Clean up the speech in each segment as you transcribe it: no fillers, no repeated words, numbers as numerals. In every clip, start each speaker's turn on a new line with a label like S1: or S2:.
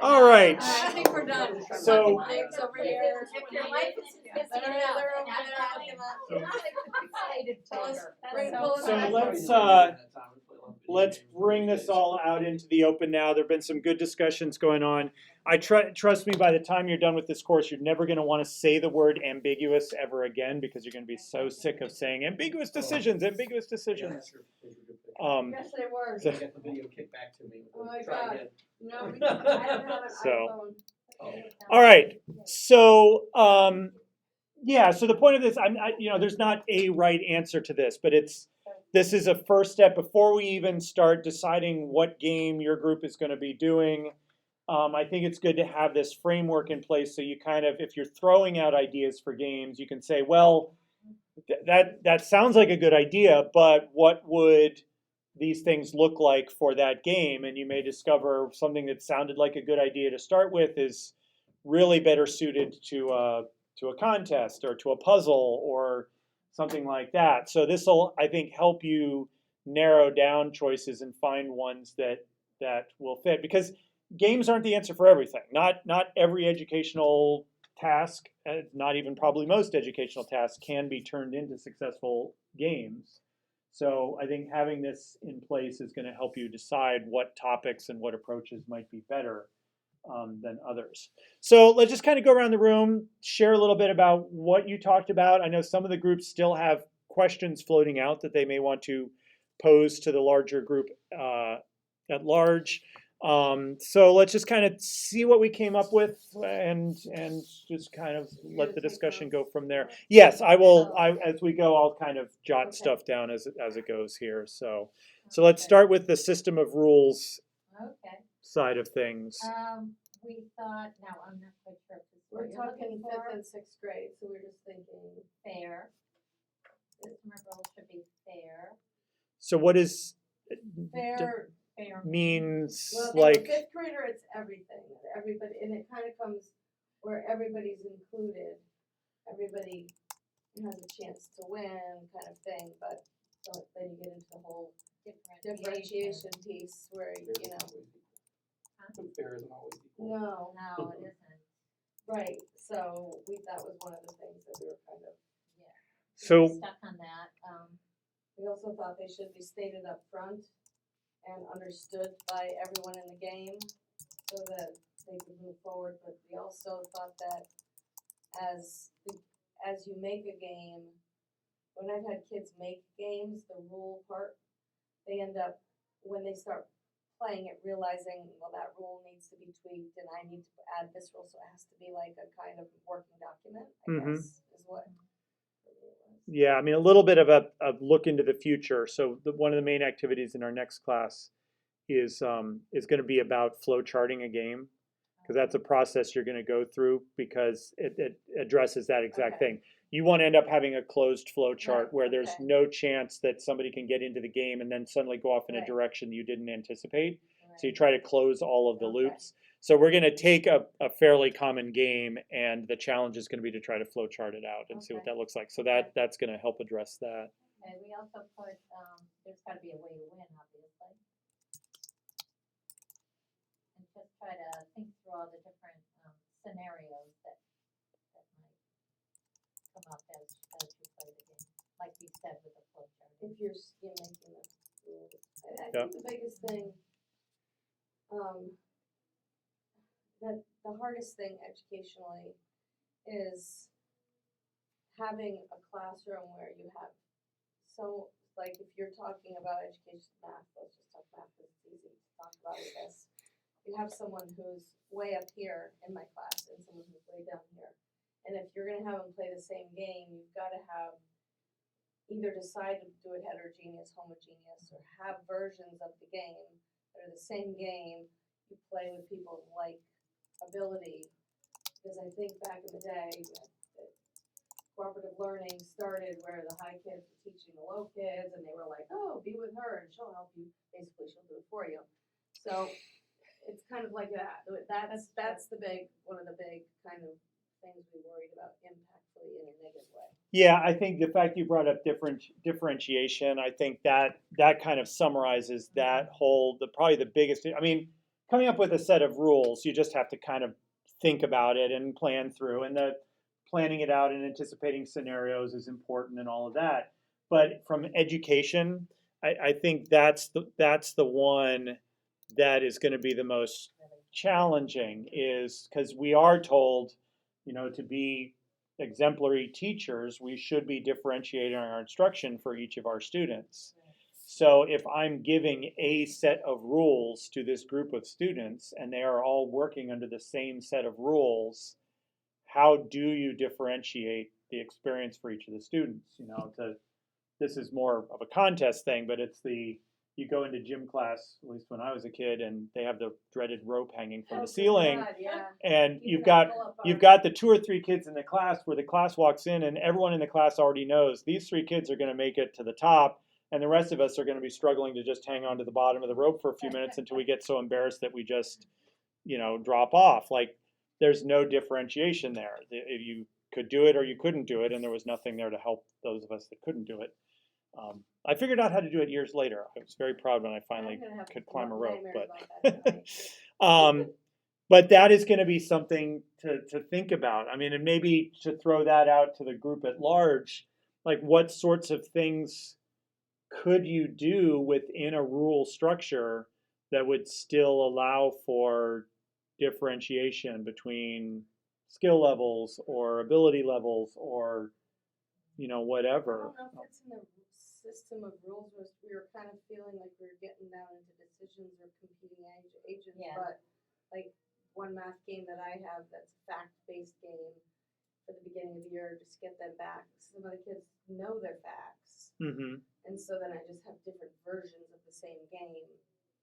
S1: All right.
S2: I think we're done.
S1: So-
S2: Names over here.
S3: If your wife is
S2: They're
S3: sniffing
S2: over
S3: it out,
S2: there looking at.
S1: So let's bring this all out into the open now. There've been some good discussions going on. Trust me, by the time you're done with this course, you're never going to want to say the word ambiguous ever again because you're going to be so sick of saying ambiguous decisions, ambiguous decisions.
S2: Yes, they were.
S1: So-
S4: Get the video kicked back to me.
S2: Oh my
S4: Try
S2: God.
S4: again.
S2: No, I don't have an
S1: So-
S2: iPhone.
S1: All right. So yeah. So the point of this, there's not a right answer to this, but this is a first step before we even start deciding what game your group is going to be doing. I think it's good to have this framework in place so you kind of, if you're throwing out ideas for games, you can say, well, that sounds like a good idea, but what would these things look like for that game? And you may discover something that sounded like a good idea to start with is really better suited to a contest or to a puzzle or something like that. So this will, I think, help you narrow down choices and find ones that will fit, because games aren't the answer for everything. Not every educational task, not even probably most educational tasks, can be turned into successful games. So I think having this in place is going to help you decide what topics and what approaches might be better than others. So let's just kind of go around the room, share a little bit about what you talked about. I know some of the groups still have questions floating out that they may want to pose to the larger group at large. So let's just kind of see what we came up with and just kind of let the discussion go from there. Yes, I will. As we go, I'll kind of jot stuff down as it goes here. So let's start with the system of rules
S3: Okay.
S1: side of things.
S3: We thought, now I'm not quite sure if this is
S2: We're
S3: what you're
S2: talking
S3: looking
S2: fifth
S3: for.
S2: and sixth grade, so we're just thinking.
S3: Fair. System of rules should be fair.
S1: So what is
S2: Fair.
S3: Fair
S1: means
S2: Well,
S1: like?
S2: fifth grader, it's everything. Everybody, and it kind of comes where everybody's included. Everybody has a chance to win, kind of thing. But so then you get into the whole differentiation piece where
S4: Fair isn't always equal.
S2: no,
S3: No, it isn't.
S2: right. So that was one of the things that we were kind of.
S3: Yeah.
S1: So
S3: Stuck on that.
S2: We also thought they should be stated up front and understood by everyone in the game so that they could move forward. But we also thought that as you make a game, when I've had kids make games, the rule part, they end up, when they start playing it, realizing, well, that rule needs to be tweaked and I need to add this rule, so it has to be like a kind of working document, I guess, is what the rule is.
S1: yeah, I mean, a little bit of a look into the future. So one of the main activities in our next class is going to be about flow charting a game, because that's a process you're going to go through because it addresses that exact thing. You want to end up having a closed flow chart where there's no chance that somebody can get into the game and then suddenly go off in a direction you didn't anticipate. So you try to close all of the loops. So we're going to take a fairly common game, and the challenge is going to be to try to flow chart it out and see what that looks like. So that's going to help address that.
S3: Okay, we also put, there's gotta be a way to win, obviously. And just try to think through all the different, scenarios that might come up as you play the game, like we said with the flow chart.
S2: If you're making the rules. I
S1: Yeah.
S2: think the biggest thing, that the hardest thing educationally is having a classroom where you have like if you're talking about education math, let's just talk math because it's easy to talk about this. You have someone who's way up here in my class and someone who's way down here. And if you're gonna have them play the same game, you've gotta have either decide to do it heterogeneous, homogeneous, or have versions of the game that are the same game. You play with people of like ability, because I think back in the day, cooperative learning started where the high kids were teaching the low kids, and they were like, "Oh, be with her, and she'll help you." Basically, she'll do it for you. So it's kind of like that. That's one of the big kind of things we worried about impactfully in a negative way.
S1: Yeah, I think the fact you brought up differentiation, I think that kind of summarizes that whole, probably the biggest. I mean, coming up with a set of rules. You just have to kind of think about it and plan through, and the planning it out and anticipating scenarios is important and all of that. But from education, I think that's the one that is going to be the most challenging, is because we are told, to be exemplary teachers, we should be differentiating our instruction for each of our students. So if I'm giving a set of rules to this group of students and they are all working under the same set of rules, how do you differentiate the experience for each of the students? This is more of a contest thing, but you go into gym class, at least when I was a kid, and they have the dreaded rope hanging from the ceiling.
S2: God, yeah.
S1: And
S2: You
S1: you've
S2: gotta
S1: got
S2: pull up
S1: you've
S2: our-
S1: got the 2 or 3 kids in the class where the class walks in and everyone in the class already knows these 3 kids are going to make it to the top, and the rest of us are going to be struggling to just hang on to the bottom of the rope for a few minutes until we get so embarrassed that we just drop off. Like, there's no differentiation there. You could do it or you couldn't do it, and there was nothing there to help those of us that couldn't do it. I figured out how to do it years later. I was very proud when I finally
S2: I'm gonna have
S1: could climb a rope,
S2: nightmares
S1: but
S2: about that tonight.
S1: but that is going to be something to think about. I mean, and maybe to throw that out to the group at large, like what sorts of things could you do within a rule structure that would still allow for differentiation between skill levels or ability levels or whatever.
S2: I don't know if it's in the system of rules where we were kind of feeling like we were getting down into decisions or competing agents,
S3: Yeah.
S2: but like one math game that I have that's a fact-based game for the beginning of the year, just get them back. Some of the kids know their facts,
S1: Mm-hmm.
S2: and so then I just have different versions of the same game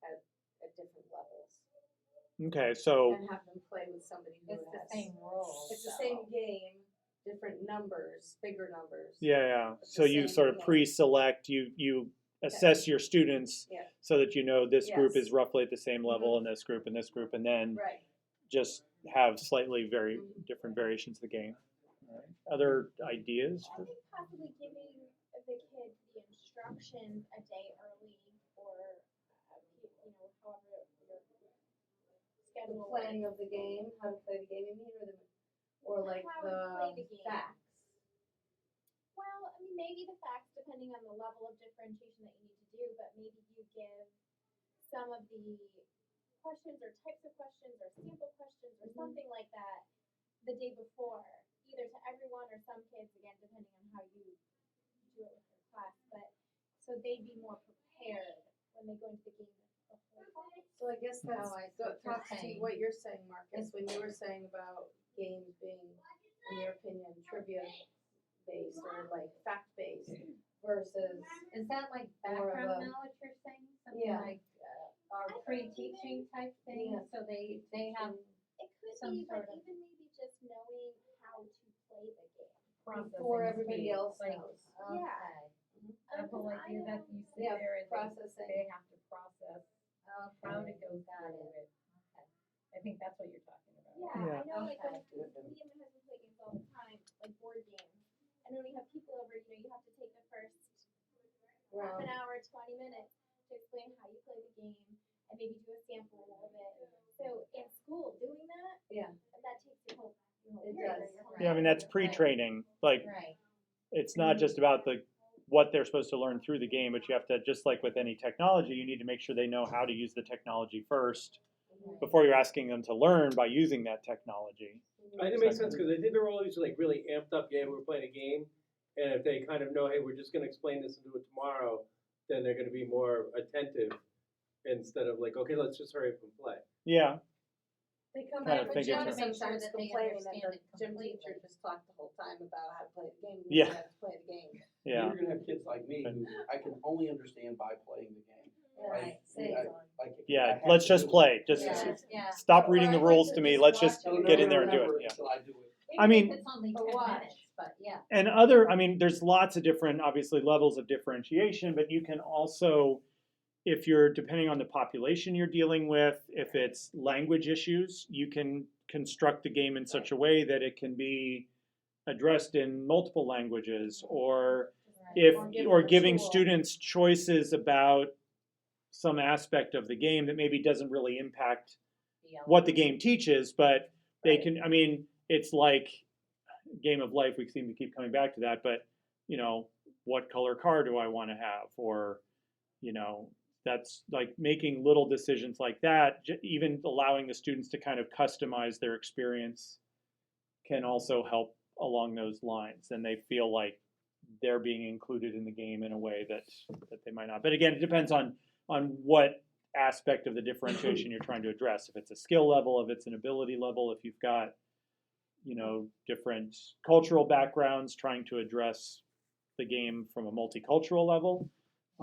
S2: at different levels,
S1: Okay, so
S2: and have them play with somebody who
S3: It's the
S2: has.
S3: same rules.
S2: It's the
S3: so.
S2: same game, different numbers, bigger numbers.
S1: yeah.
S2: It's
S1: So
S2: the
S1: you
S2: same,
S1: sort of
S2: yeah.
S1: pre-select, you assess your students
S2: Yeah.
S1: so that this group
S2: Yes.
S1: is roughly at the same level, and this group, and then
S2: Right.
S1: just have slightly very
S2: Mhm.
S1: different variations of the game. All right. Other ideas?
S5: I think possibly giving the kid the instructions a day early or, however your
S2: The
S5: schedule.
S2: planning of the game, how to play the game, you mean, or like
S5: How to play the game.
S2: facts.
S5: Well, I mean, maybe the facts, depending on the level of differentiation that you need to do, but maybe you give some of the questions or types of questions or sample questions or something like that the day before, either to everyone or some kids, again, depending on how you do it with your class, but so they'd be more prepared when they go into the game the whole time.
S2: So I guess that's,
S3: Oh, I see what you're
S2: talks to
S3: saying.
S2: what you're saying, Marcus, when you were saying about games being, in your opinion, trivia based or like fact based versus,
S3: Is that like
S2: More of
S3: background
S2: a-
S3: knowledge you're saying? Something
S2: Yeah.
S3: like our pre-teaching type thing?
S2: Yeah.
S3: So they have
S5: It could
S3: some
S5: be, but
S3: sort of-
S5: even maybe just knowing how to play the game.
S2: before everybody else
S3: like,
S2: knows.
S5: Yeah.
S3: Okay.
S5: The whole idea that you sit
S2: Yeah,
S5: there and
S2: processing.
S5: they have to process how to go
S3: Got
S5: through
S3: it.
S5: it. I think that's what you're talking about.
S1: Yeah.
S5: Yeah, I know, like,
S3: Okay.
S5: me and my husband play games all the time, like board games. And when we have people over, you have to take the first half an hour, 20 minutes to explain how you play the game and maybe do a sample of it. So in school, doing that,
S2: Yeah.
S5: that takes your whole
S2: It
S5: period,
S2: does.
S5: your whole
S1: Yeah, I mean, that's
S5: day.
S1: pre-training. Like,
S3: Right.
S1: it's not just about what they're supposed to learn through the game, but you have to, just like with any technology, you need to make sure they know how to use the technology first before you're asking them to learn by using that technology.
S4: I think it makes sense because I think they're always like really amped up. Yeah, we're playing a game, and if they kind of know, hey, we're just going to explain this and do it tomorrow, then they're going to be more attentive instead of like, okay, let's just hurry up and play.
S1: Yeah,
S2: They come
S1: Kind
S2: back
S1: of
S2: with
S1: think
S2: gym
S1: it's
S3: a- Make sure
S2: sometimes
S3: that they
S2: complaining that
S3: understand
S2: the
S3: it
S2: gym
S3: completely.
S2: teacher just talked the whole time about how to play the game.
S1: Yeah.
S2: You have to play the game.
S1: yeah.
S6: You're gonna have kids like me who I can only understand by playing the game.
S3: Right.
S1: Yeah, let's just play. Just
S3: Yeah. Yeah.
S1: stop reading the
S3: Or I like
S1: rules
S3: to
S1: to me.
S3: just
S1: Let's just
S3: watch it.
S1: get in there and do
S6: Remember
S1: it. Yeah.
S6: Until I do it.
S1: I mean-
S3: Even if it's only
S2: But
S3: 10
S2: watch.
S3: minutes, but yeah.
S1: And there's lots of different, obviously, levels of differentiation, but you can also, if you're, depending on the population you're dealing with, if it's language issues, you can construct the game in such a way that it can be addressed in multiple languages, or
S3: Right.
S1: if,
S2: Or give
S1: or
S2: them a
S1: giving
S2: tool.
S1: students choices about some aspect of the game that maybe doesn't really impact
S3: The
S1: what the game teaches, but they
S2: Right.
S1: can, I mean, it's like game of life, we seem to keep coming back to that, but, you know, what color car do I want to have? Or, you know, that's like making little decisions like that, even allowing the students to kind of customize their experience can also help along those lines. And they feel like they're being included in the game in a way that they might not. But again, it depends on what aspect of the differentiation you're trying to address. If it's a skill level, if it's an ability level, if you've got, you know, different cultural backgrounds trying to address the game from a multicultural level.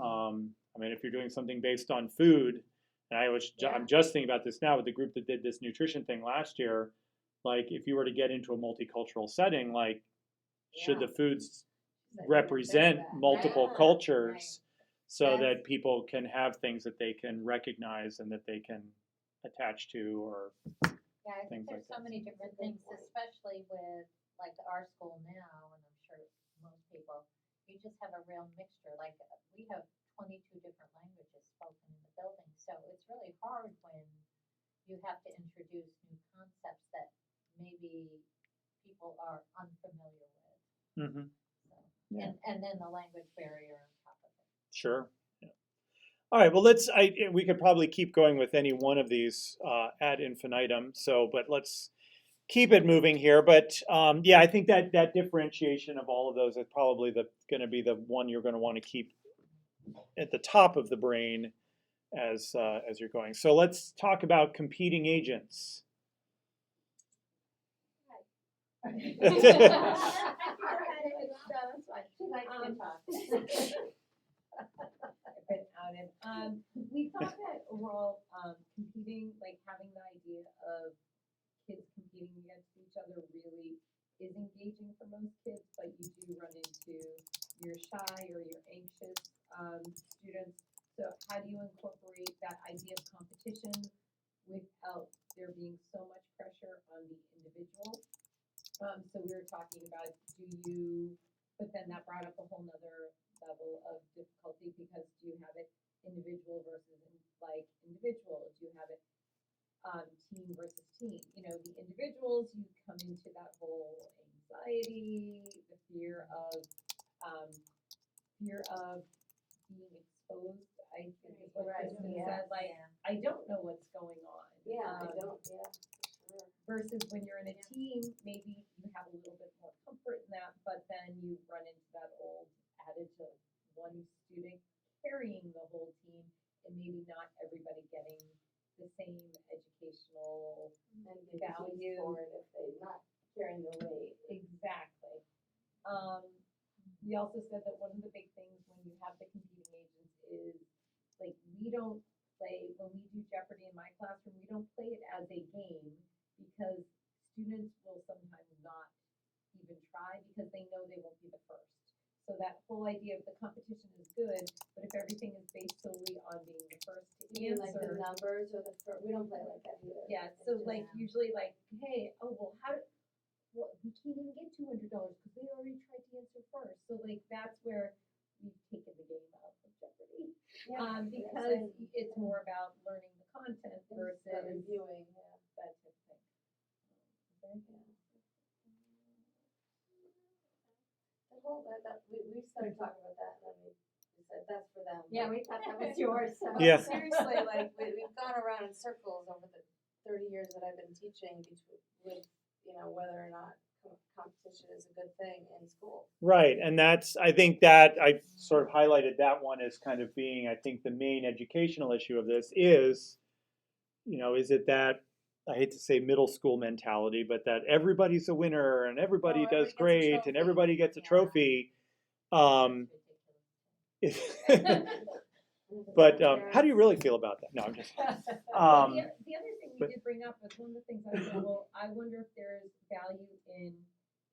S1: I mean, if you're doing something based on food, and I'm just thinking about this now with the group that did this nutrition thing last year, like if you were to get into a multicultural setting, like should the foods represent multiple
S2: Yeah,
S1: cultures so
S2: Yes.
S1: that people can have things that they can recognize and that they can attach to, or
S3: Yeah, I think
S1: things
S3: there's
S1: like
S3: so
S1: that.
S3: many different things, especially with like our school now, and I'm sure most people, you just have a real mixture. Like we have 22 different languages spoken in the building, so it's really hard when you have to introduce new concepts that maybe people are unfamiliar with.
S1: Mm-hmm.
S3: So,
S1: Yeah.
S3: and then the language barrier on top of it.
S1: Sure. Yeah. All right. Well, we could probably keep going with any one of these ad infinitum. So, but let's keep it moving here. But yeah, I think that differentiation of all of those is probably going to be the one you're going to want to keep at the top of the brain as you're going. So let's talk about competing agents.
S7: We thought that overall, competing, like having the idea of kids competing against each other really is engaging for most kids, but you do run into your shy or your anxious students. So how do you incorporate that idea of competition without there being so much pressure on the individual? So we were talking about but then that brought up a whole nother level of difficulty, because do you have it individual versus individual? Do you have it team versus team? You know, the individuals, you come into that whole anxiety, the fear of being exposed. I think is what
S2: Right,
S7: Kristen
S2: yeah.
S7: said. Like, I don't know what's going on.
S2: Yeah, I don't, yeah, for sure.
S7: Versus when you're in a team, maybe you have a little bit more comfort in that, but then you run into that old adage of one student carrying the whole team, and maybe not everybody getting the same educational
S2: And get
S7: value.
S2: used for it if they're not carrying the weight.
S7: Exactly. We also said that one of the big things when you have the competing agents is, like, we don't play, when we do Jeopardy in my classroom, we don't play it as a game, because students will sometimes not even try because they know they won't be the first. So that whole idea of the competition is good, but if everything is based solely on being the first to
S2: You mean like the
S7: answer.
S2: numbers or we don't play like that either.
S7: Yeah,
S2: It's
S7: so
S2: just-
S7: like usually like, hey, oh, well, we can't even get $200 because they already tried to answer first. So like that's where we've taken the game out of Jeopardy.
S2: Yeah,
S7: Because it's more about learning the content versus
S2: But reviewing, yeah.
S7: that type of thing.
S2: The whole, we started talking about that, and then we said, that's for them.
S3: Yeah,
S2: But-
S3: we thought that was yours, so.
S2: but
S1: Yeah.
S2: Seriously, like, we've gone around in circles over the 30 years that I've been teaching with, you know, whether or not competition is a good thing in school.
S1: Right, and I think that I sort of highlighted that one as kind of being, I think the main educational issue of this is, you know, is it that, I hate to say middle school mentality, but that everybody's a winner and everybody
S2: Oh,
S1: does
S2: everybody gets a
S1: great and
S2: trophy.
S1: everybody gets a
S3: Yeah.
S1: trophy.
S3: Ridiculous.
S1: But how do you really feel about that? No, I'm just.
S7: The other thing we
S1: but-
S7: did bring up was one of the things I said, well, I wonder if there's value in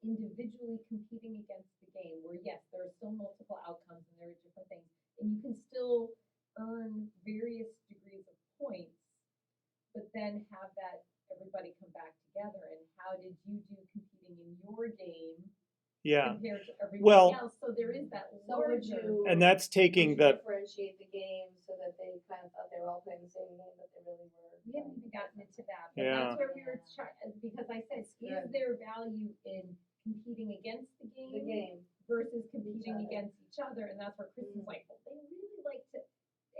S7: individually competing against the game, where yes, there are still multiple outcomes and there are different things, and you can still earn various degrees of points, but then have that everybody come back together, and how did you do competing in your game
S1: Yeah,
S7: compared to everybody
S1: Well-
S7: else? So there is that
S2: So would
S7: larger.
S2: you?
S1: and that's taking
S2: would you
S1: the
S2: differentiate the game so that they kind of
S1: Yeah.
S7: That's where we were because I said, is there value in competing against the
S2: The
S7: game
S2: game.
S7: versus competing
S2: other.
S7: against each other? And that's where Kristen's like, well, they really like to,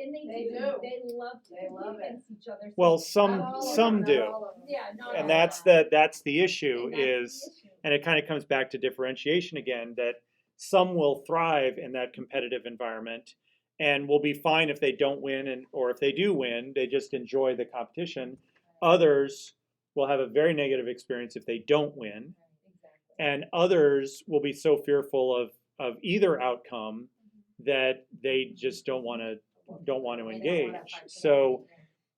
S7: and
S2: They
S7: they
S2: do.
S7: do. They love to
S2: They love
S7: compete
S2: it.
S7: against each other. So
S1: Well,
S2: Not all of
S1: some
S2: them,
S1: do.
S2: not all of them.
S7: yeah, not all
S1: And
S7: of
S1: that's
S7: that.
S1: that's the issue
S7: And that's the
S1: is,
S7: issue.
S1: and it kind of comes back to differentiation again, that some will thrive in that competitive environment and will be fine if they don't win, and or if they do win, they just enjoy the competition. Others will have a very negative experience if they don't win,
S7: Exactly.
S1: and others will be so fearful of either outcome that they just don't want to
S3: They don't wanna
S1: engage.
S3: participate.
S1: So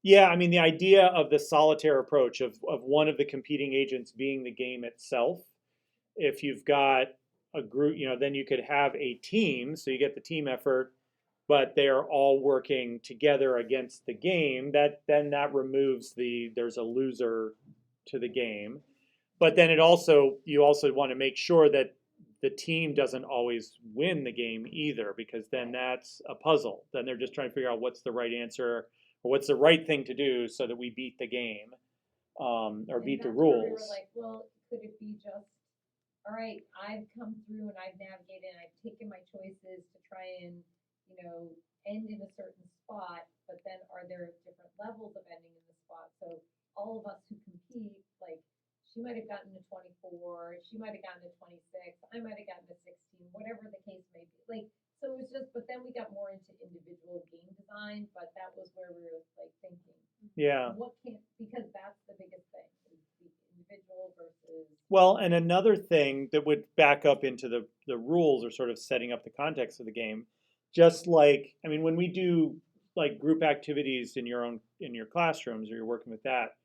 S1: yeah, I mean, the idea of the solitaire approach of one of the competing agents being the game itself, if you've got a group, then you could have a team, so you get the team effort, but they are all working together against the game, then that removes there's a loser to the game. But then you also want to make sure that the team doesn't always win the game either, because then that's a puzzle. Then they're just trying to figure out what's the right answer or what's the right thing to do so that we beat the game, or
S7: And
S1: beat the
S7: that's where we were
S1: rules.
S7: like, well, could it be just, all right, I've come through and I've navigated and I've taken my choices to try and, end in a certain spot, but then are there different levels of ending in the spot? So all of us who compete, like, she might have gotten to 24, she might have gotten to 26, I might have gotten to 16, whatever the case may be. Like, so it was just, but then we got more into individual game design, but that was where we were like thinking,
S1: Yeah.
S7: what can't, because that's the biggest thing, is the individual versus.
S1: Well, and another thing that would back up into the rules or sort of setting up the context of the game, just like, I mean, when we do like group activities in your classrooms, or you're working with that,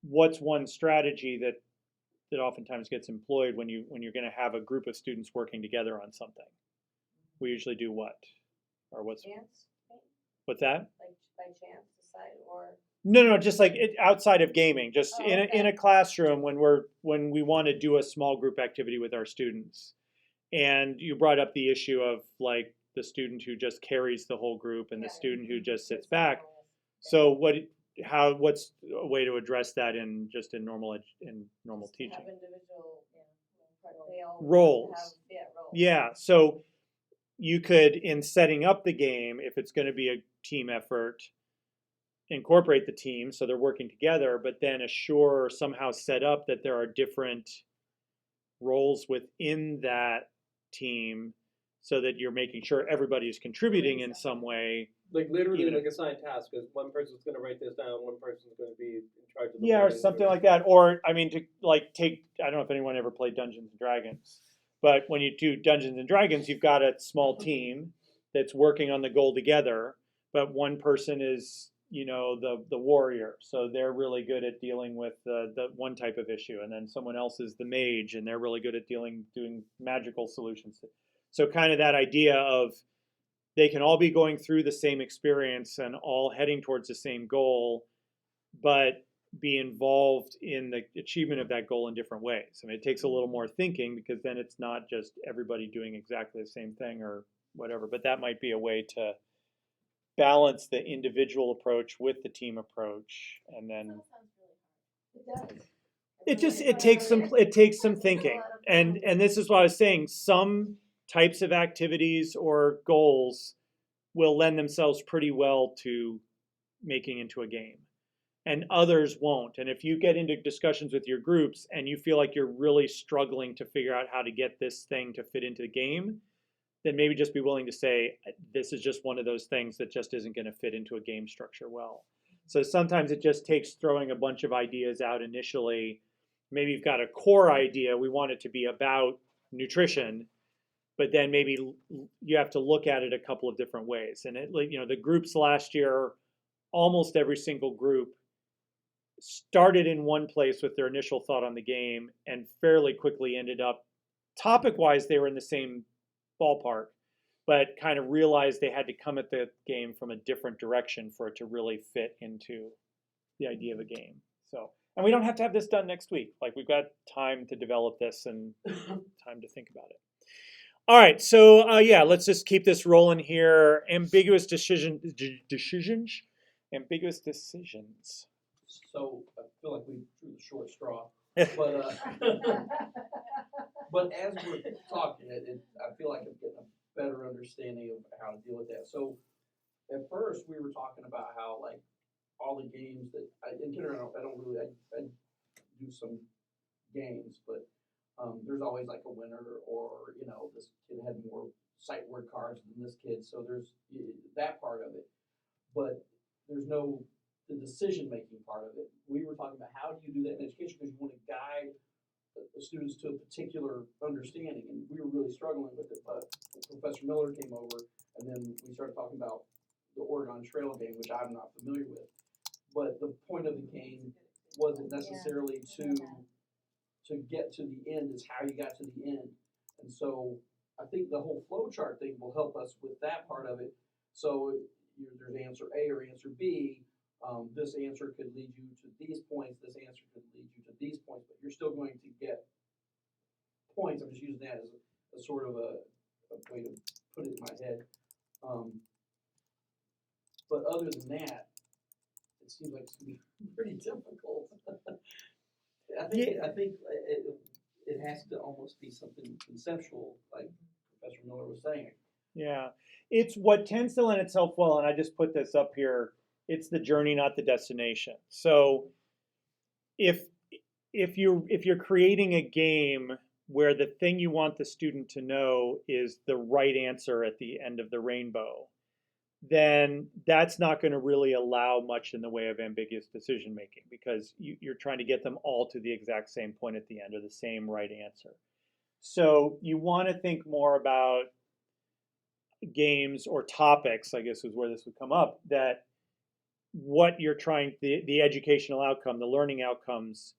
S1: what's one strategy that oftentimes gets employed when you're going to have a group of students working together on something? We usually do what? Or what's
S2: Chance, maybe?
S1: what's that?
S2: Like by chance, decide, or
S1: No, just like outside of gaming, just
S2: Oh,
S1: in
S2: okay.
S1: a classroom when we want to do a small group activity with our students. And you brought up the issue of like the student who just carries the whole group and the student who just sits back. So what's a way to address that in normal
S2: just
S1: teaching?
S2: have individual, they all
S1: Roles.
S2: have, roles.
S1: Yeah, so you could, in setting up the game, if it's going to be a team effort, incorporate the team so they're working together, but then somehow set up that there are different roles within that team so that you're making sure everybody is contributing in some way.
S4: Like literally
S1: Even
S4: like assign tasks, because one person's gonna write this down, one person's gonna be in charge of the
S1: Yeah, or
S4: plans,
S1: something like that. Or, I mean, to like I don't know if anyone ever played Dungeons and Dragons, but when you do Dungeons and Dragons, you've got a small team that's working on the goal together, but one person is, the warrior. So they're really good at dealing with the one type of issue, and then someone else is the mage, and they're really good at doing magical solutions. So kind of that idea of they can all be going through the same experience and all heading towards the same goal, but be involved in the achievement of that goal in different ways. I mean, it takes a little more thinking, because then it's not just everybody doing exactly the same thing or whatever, but that might be a way to balance the individual approach with the team approach. And then
S2: It does.
S1: it takes some thinking. And this is what I was saying, some types of activities or goals will lend themselves pretty well to making into a game, and others won't. And if you get into discussions with your groups and you feel like you're really struggling to figure out how to get this thing to fit into the game, then maybe just be willing to say, this is just one of those things that just isn't going to fit into a game structure well. So sometimes it just takes throwing a bunch of ideas out initially. Maybe you've got a core idea, we want it to be about nutrition, but then maybe you have to look at it a couple of different ways. And the groups last year, almost every single group started in one place with their initial thought on the game and fairly quickly ended up, topic-wise, they were in the same ballpark, but kind of realized they had to come at the game from a different direction for it to really fit into the idea of a game. So, and we don't have to have this done next week. Like, we've got time to develop this and time to think about it. All right, so yeah, let's just keep this rolling here. Ambiguous decisions.
S6: So feel like we drew the short straw, but, but as we're talking, I feel like I'm getting a better understanding of how to deal with that. So at first, we were talking about how like all the games that, in kindergarten, I don't really, I do some games, but there's always like a winner or, you know, this kid had more sight word cards than this kid, so there's that part of it. But there's no, the decision-making part of it. We were talking about how do you do that in education because you want to guide the students to a particular understanding, and we were really struggling with it, but Professor Miller came over, and then we started talking about the Oregon Trail game, which I'm not familiar with. But the point of the game wasn't necessarily to get to the end, is how you got to the end. And so I think the whole flow chart thing will help us with that part of it. So there's answer A or answer B. This answer could lead you to these points. This answer could lead you to these points, but you're still going to get points. I'm just using that as a sort of a way to put it in my head. But other than that, it seems like it's going to be pretty difficult. I think it has to almost be something conceptual, like Professor Miller was saying.
S1: Yeah, it's what tends to lend itself well, and I just put this up here. It's the journey, not the destination. So, if you're creating a game where the thing you want the student to know is the right answer at the end of the rainbow, then that's not going to really allow much in the way of ambiguous decision making because you're trying to get them all to the exact same point at the end or the same right answer. So you want to think more about games or topics, I guess is where this would come up, that what you're trying, the educational outcome, the learning outcomes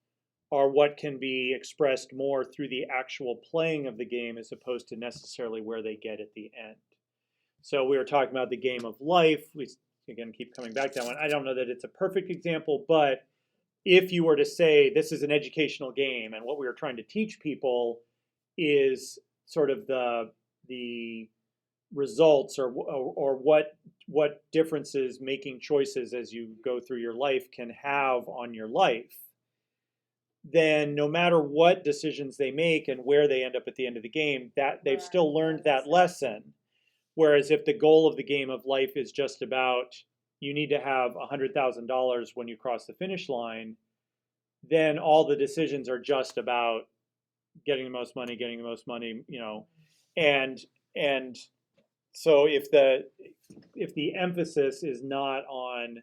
S1: are what can be expressed more through the actual playing of the game as opposed to necessarily where they get at the end. So we were talking about the game of life. We, again, keep coming back to that one. I don't know that it's a perfect example, but if you were to say this is an educational game and what we were trying to teach people is sort of the results or what differences making choices as you go through your life can have on your life, then no matter what decisions they make and where they end up at the end of the game, that they've still learned that lesson. Whereas if the goal of the game of life is just about you need to have $100,000 when you cross the finish line, then all the decisions are just about getting the most money, you know, and so if the emphasis is not on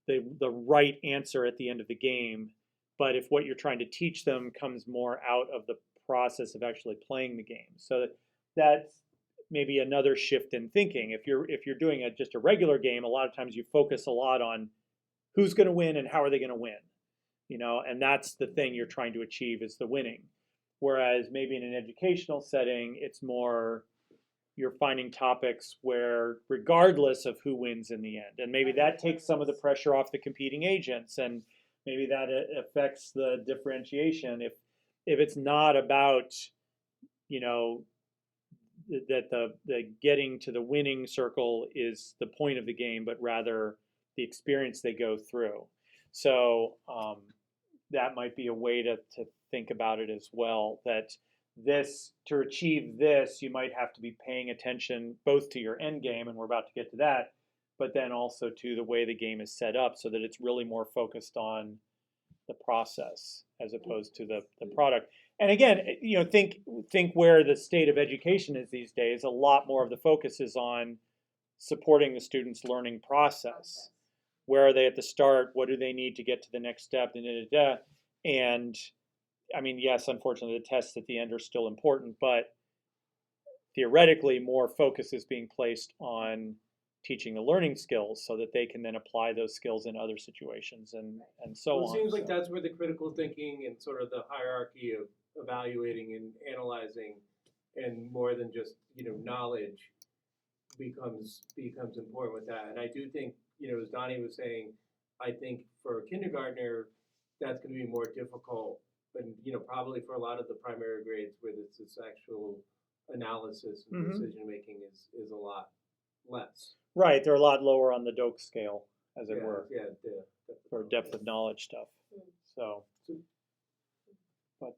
S1: the right answer at the end of the game, but if what you're trying to teach them comes more out of the process of actually playing the game, so that's maybe another shift in thinking. If you're doing just a regular game, a lot of times you focus a lot on who's going to win and how are they going to win, you know, and that's the thing you're trying to achieve is the winning. Whereas maybe in an educational setting, it's more you're finding topics where regardless of who wins in the end, and maybe that takes some of the pressure off the competing agents, and maybe that affects the differentiation. If it's not about, you know, that the getting to the winning circle is the point of the game, but rather the experience they go through. So that might be a way to think about it as well, that to achieve this, you might have to be paying attention both to your end game, and we're about to get to that, but then also to the way the game is set up so that it's really more focused on the process as opposed to the product. And again, you know, think where the state of education is these days. A lot more of the focus is on supporting the students' learning process. Where are they at the start? What do they need to get to the next step? And I mean, yes, unfortunately, the tests at the end are still important, but theoretically, more focus is being placed on teaching the learning skills so that they can then apply those skills in other situations and so
S4: Well,
S1: on.
S4: it seems like that's where the critical thinking and sort of the hierarchy of evaluating and analyzing, and more than just, you know, knowledge becomes important with that. And I do think, you know, as Donnie was saying, I think for a kindergartner, that's going to be more difficult, and, you know, probably for a lot of the primary grades where this actual analysis and decision making is a lot less.
S1: Right, they're a lot lower on the Doak scale, as it were,
S4: Yeah,
S1: for depth of knowledge stuff. So, but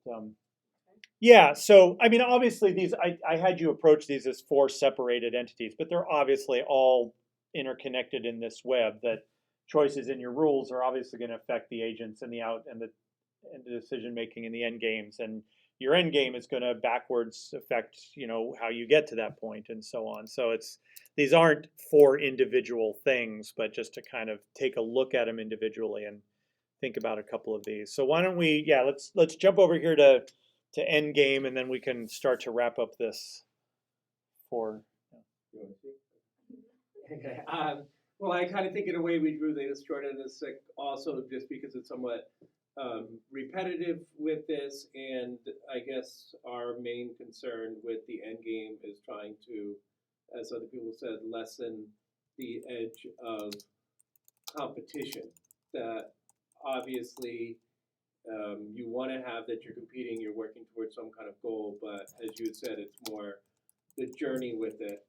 S1: yeah. So I mean, obviously I had you approach these as four separated entities, but they're obviously all interconnected in this web. That choices in your rules are obviously going to affect the agents and the decision making in the end games, and your end game is going to backwards affect how you get to that point and so on. So these aren't four individual things, but just to kind of take a look at them individually and think about a couple of these. So why don't we, yeah, let's jump over here to end game, and then we can start to wrap up this for.
S4: You wanna see? Okay. Well, I kind of think in a way we drew this short end of the stick also just because it's somewhat repetitive with this, and I guess our main concern with the end game is trying to, as other people said, lessen the edge of competition. That obviously you want to have that you're competing, you're working towards some kind of goal, but as you had said, it's more the journey with it.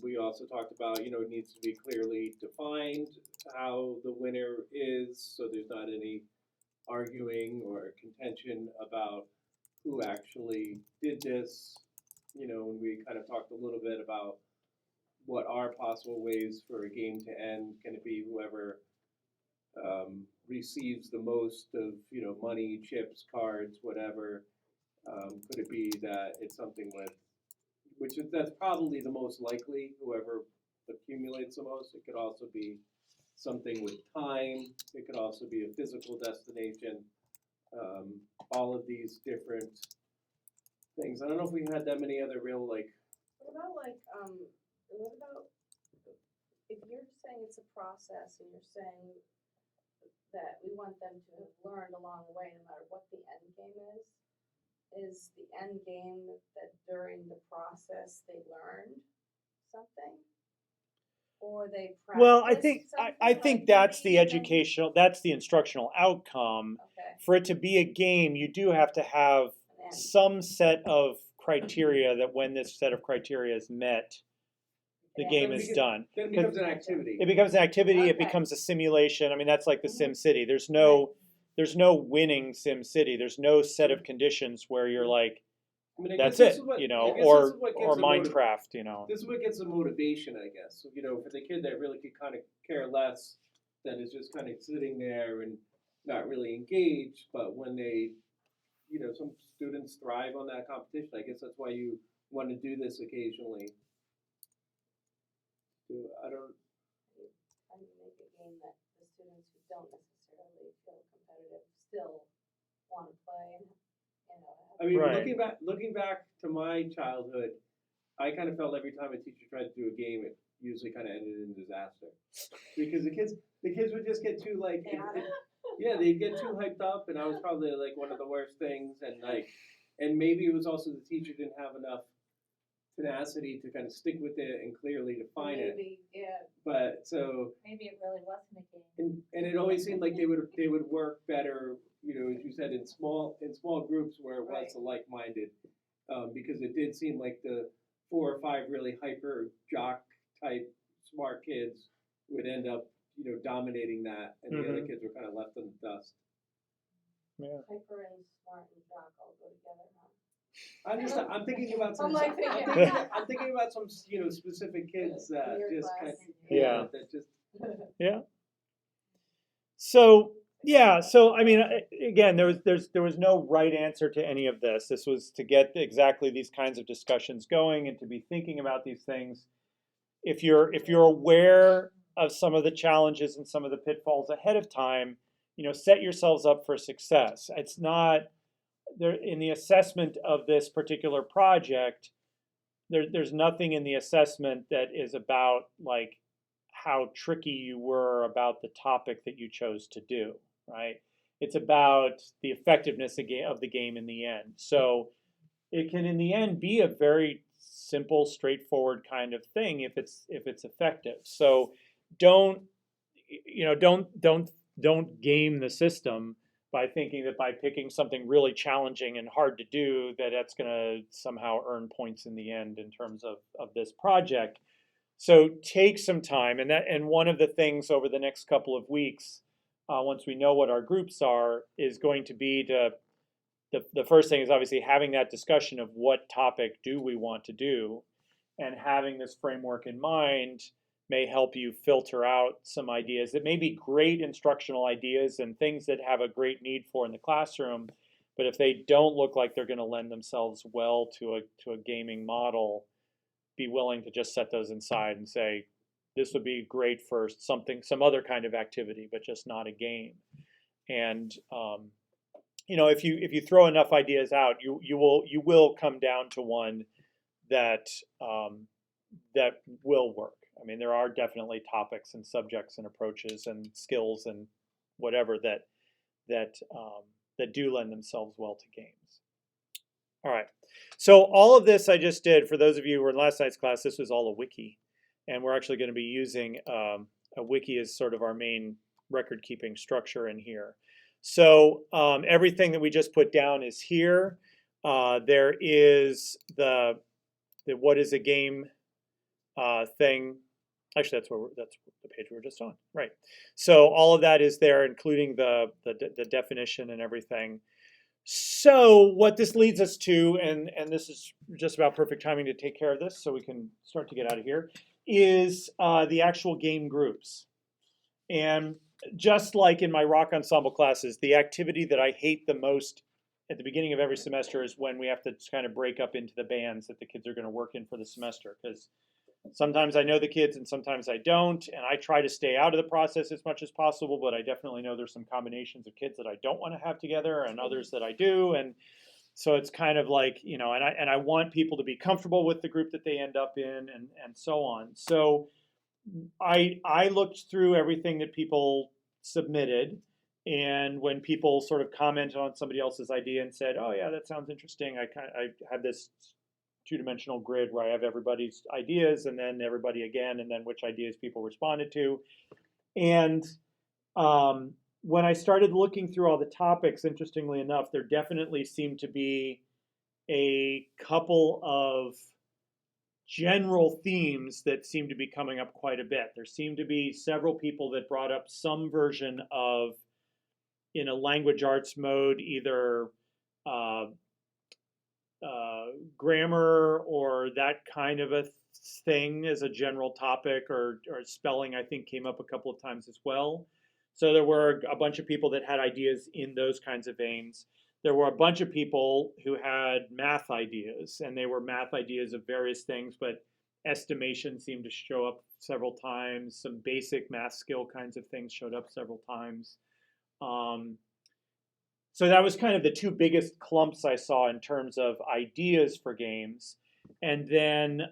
S4: We also talked about, it needs to be clearly defined how the winner is, so there's not any arguing or contention about who actually did this. And we kind of talked a little bit about what are possible ways for a game to end. Can it be whoever receives the most of, money, chips, cards, whatever? Could it be that it's something that's probably the most likely, whoever accumulates the most. It could also be something with time. It could also be a physical destination. All of these different things. I don't know if we had that many other real
S2: What about if you're saying it's a process and you're saying that we want them to have learned along the way, no matter what the end game is the end game that during the process they learned something? Or they practiced
S1: Well,
S2: something?
S1: I think
S2: Like,
S1: that's the
S2: maybe even-
S1: educational, that's the instructional outcome.
S2: Okay,
S1: For it to be a game, you do have to have
S2: an end.
S1: some set of criteria that when this set of criteria is met, the
S2: Yeah.
S1: game
S4: Then
S1: is
S4: it
S1: done.
S4: Then it becomes an activity.
S1: It becomes an activity, it
S2: Okay.
S1: becomes a simulation. I mean, that's like the
S2: Mhm.
S1: Sim City. There's no winning Sim City. There's no set of conditions where you're like,
S4: I mean, I
S1: that's
S4: guess this
S1: it,
S4: is what- I guess
S1: or
S4: this is what gives
S1: or
S4: the
S1: Minecraft,
S4: This is what gets the motivation, I guess. So, for the kid that really could kind of care less, that is just kind of sitting there and not really engaged, but when they, some students thrive on that competition. I guess that's why you want to do this occasionally. I don't.
S2: How do you make a game that the students who don't necessarily feel competitive still want to play and, have
S4: I mean,
S1: Right.
S4: looking back to my childhood, I kind of felt every time a teacher tried to do a game, it usually kind of ended in disaster, because the kids would just get too like, yeah, they'd get too hyped up, and I was probably like one of the worst things, and maybe it was also the teacher didn't have enough tenacity to kind of stick with it and clearly define it.
S2: maybe, yeah,
S4: But so,
S3: Maybe it really wasn't a game.
S4: and it always seemed like they would work better, as you said, in small groups where it was like-minded, because it did seem like the 4 or 5 really hyper jock type smart kids would end up, dominating that, and the other
S1: Mhm.
S4: kids were kind of left in the dust.
S1: yeah.
S2: hyper and smart and jock all go together, huh?
S4: I'm thinking about some.
S2: I'm like
S4: I'm thinking about some, specific kids that
S2: In your
S4: just
S2: class.
S4: kind.
S1: Yeah.
S4: That just.
S1: Yeah. So yeah, so I mean, again, there was no right answer to any of this. This was to get exactly these kinds of discussions going and to be thinking about these things. If you're aware of some of the challenges and some of the pitfalls ahead of time, set yourselves up for success. It's not there in the assessment of this particular project. There's nothing in the assessment that is about like how tricky you were about the topic that you chose to do, right? It's about the effectiveness of the game in the end. So it can in the end be a very simple, straightforward kind of thing if it's effective. So don't game the system by thinking that by picking something really challenging and hard to do that that's going to somehow earn points in the end in terms of this project. So take some time, and one of the things over the next couple of weeks once we know what our groups are, is going to be the first thing is obviously having that discussion of what topic do we want to do, and having this framework in mind may help you filter out some ideas that may be great instructional ideas and things that have a great need for in the classroom, but if they don't look like they're going to lend themselves well to a gaming model, be willing to just set those aside and say, this would be great for some other kind of activity, but just not a game. And if you throw enough ideas out, you will come down to one that that will work. I mean, there are definitely topics and subjects and approaches and skills and whatever that do lend themselves well to games. All right. So all of this I just did, for those of you who were in last night's class, this was all a wiki. And we're actually going to be using a wiki as sort of our main record-keeping structure in here. So everything that we just put down is here. There is the what is a game thing. Actually, that's the page we were just on, right? So all of that is there, including the definition and everything. So what this leads us to, and this is just about perfect timing to take care of this, so we can start to get out of here, is the actual game groups. And just like in my rock ensemble classes, the activity that I hate the most at the beginning of every semester is when we have to kind of break up into the bands that the kids are going to work in for the semester, because sometimes I know the kids and sometimes I don't, and I try to stay out of the process as much as possible, but I definitely know there's some combinations of kids that I don't want to have together and others that I do, and so it's kind of like, and I want people to be comfortable with the group that they end up in, and so on. So I looked through everything that people submitted, and when people sort of commented on somebody else's idea and said, oh yeah, that sounds interesting, I have this two-dimensional grid where I have everybody's ideas and then everybody again, and then which ideas people responded to. And when I started looking through all the topics, interestingly enough, there definitely seemed to be a couple of general themes that seem to be coming up quite a bit. There seemed to be several people that brought up some version of, in a language arts mode, either grammar or that kind of a thing as a general topic, or spelling, I think, came up a couple of times as well. So there were a bunch of people that had ideas in those kinds of veins. There were a bunch of people who had math ideas, and they were math ideas of various things, but estimation seemed to show up several times. Some basic math skill kinds of things showed up several times. So that was kind of the two biggest clumps I saw in terms of ideas for games. And then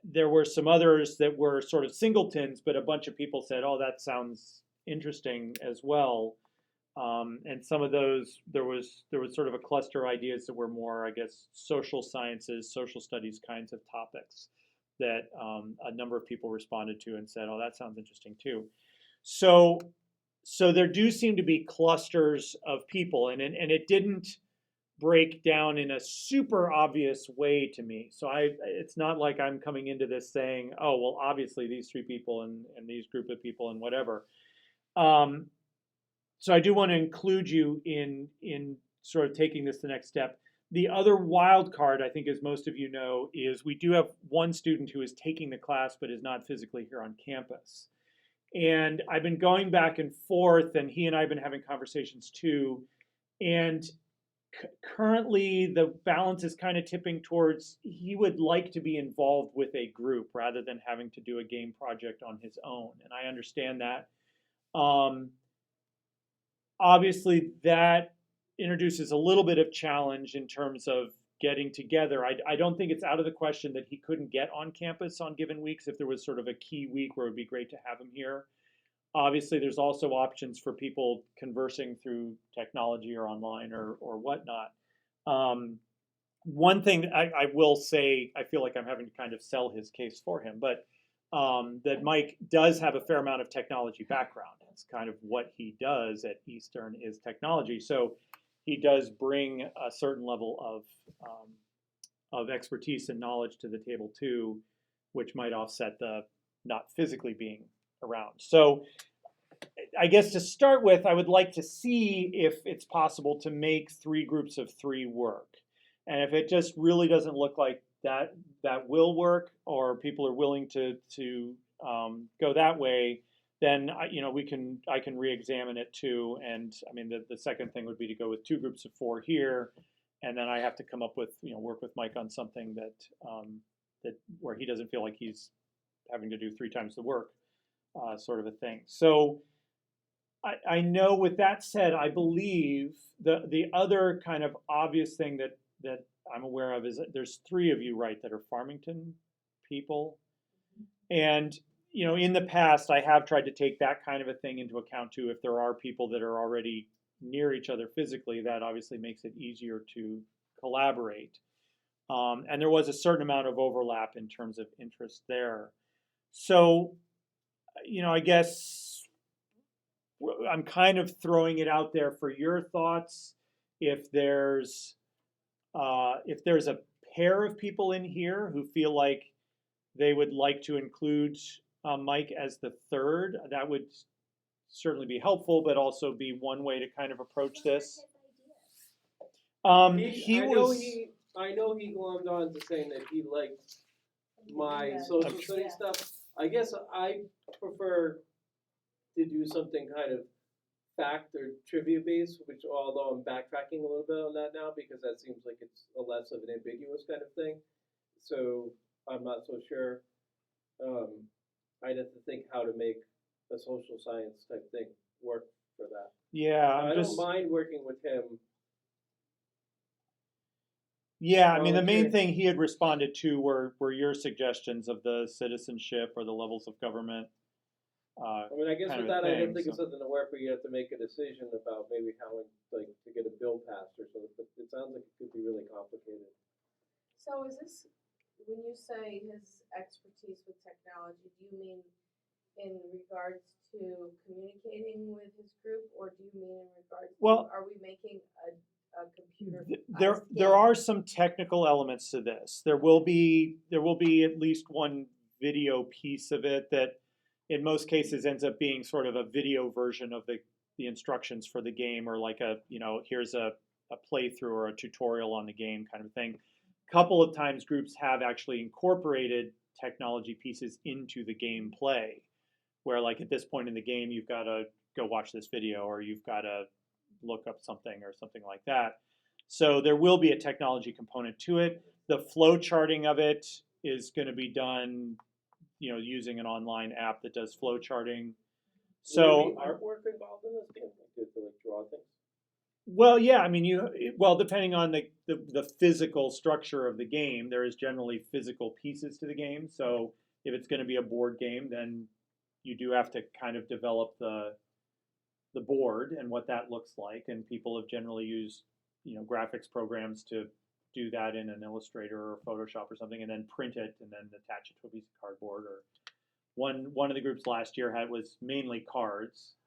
S1: there were some others that were sort of singletons, but a bunch of people said, oh, that sounds interesting as well. And some of those, there was sort of a cluster of ideas that were more, I guess, social sciences, social studies kinds of topics that a number of people responded to and said, oh, that sounds interesting too. So there do seem to be clusters of people, and it didn't break down in a super obvious way to me. So it's not like I'm coming into this saying, oh, well, obviously these three people and these group of people and whatever. So I do want to include you in sort of taking this the next step. The other wild card, I think, as most of you know, is we do have one student who is taking the class but is not physically here on campus. And I've been going back and forth, and he and I have been having conversations too. And currently the balance is kind of tipping towards he would like to be involved with a group rather than having to do a game project on his own. And I understand that. Obviously, that introduces a little bit of challenge in terms of getting together. I don't think it's out of the question that he couldn't get on campus on given weeks if there was sort of a key week where it would be great to have him here. Obviously, there's also options for people conversing through technology or online or whatnot. One thing I will say, I feel like I'm having to kind of sell his case for him, but that Mike does have a fair amount of technology background. It's kind of what he does at Eastern is technology. So he does bring a certain level of expertise and knowledge to the table too, which might offset the not physically being around. So I guess to start with, I would like to see if it's possible to make 3 groups of 3 work. And if it just really doesn't look like that will work, or people are willing to go that way, then I can re-examine it too. And I mean, the second thing would be to go with 2 groups of 4 here, and then I have to come up with, work with Mike on something that where he doesn't feel like he's having to do 3 times the work, sort of a thing. So I know, with that said, I believe the other kind of obvious thing that I'm aware of is that there's 3 of you, right, that are Farmington people. And in the past, I have tried to take that kind of a thing into account too. If there are people that are already near each other physically, that obviously makes it easier to collaborate. And there was a certain amount of overlap in terms of interest there. So, I guess I'm kind of throwing it out there for your thoughts. If there's a pair of people in here who feel like they would like to include Mike as the third, that would certainly be helpful, but also be one way to kind of approach this.
S4: I know he glommed on to saying that he liked my social studies stuff. I guess I prefer to do something kind of fact or trivia based, which, although I'm backtracking a little bit on that now because that seems like it's a less of an ambiguous kind of thing. So I'm not so sure. I'd have to think how to make a social science type thing work for that.
S1: Yeah,
S4: I don't mind working with him.
S1: Yeah, I mean, the main thing he had responded to were your suggestions of the citizenship or the levels of government.
S4: I mean, I guess with that, I don't think it's something to work where you have to make a decision about maybe how, like, to get a bill passed or something, but it sounds like it could be really complicated.
S2: So is this, when you say his expertise with technology, do you mean in regards to communicating with his group, or do you mean in regards to, are we making a computer?
S1: There are some technical elements to this. There will be at least one video piece of it that in most cases ends up being sort of a video version of the instructions for the game, or like here's a playthrough or a tutorial on the game kind of thing. Couple of times groups have actually incorporated technology pieces into the gameplay, where like at this point in the game you've got to go watch this video, or you've got to look up something or something like that. So there will be a technology component to it. The flow charting of it is going to be done, using an online app that does flow charting. So
S4: will there be artwork involved in this game? Like, to draw things?
S1: Well, yeah, I mean, depending on the physical structure of the game, there is generally physical pieces to the game. So if it's going to be a board game, then you do have to kind of develop the board and what that looks like. And people have generally used, graphics programs to do that in an Illustrator or Photoshop or something, and then print it and then attach it to a piece of cardboard. Or one of the groups last year was mainly cards.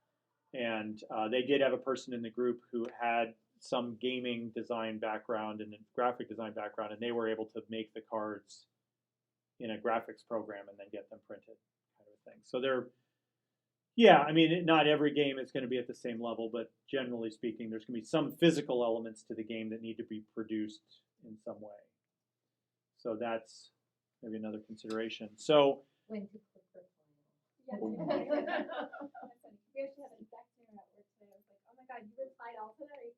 S1: And they did have a person in the group who had some gaming design background and a graphic design background, and they were able to make the cards in a graphics program and then get them printed, kind of a thing. So I mean, not every game is going to be at the same level, but generally speaking, there's going to be some physical elements to the game that need to be produced in some way. So that's maybe another consideration. So
S3: When to click the
S5: Yes. We actually had an exact same at work today. I was like, oh my god, you replied all to that? Are you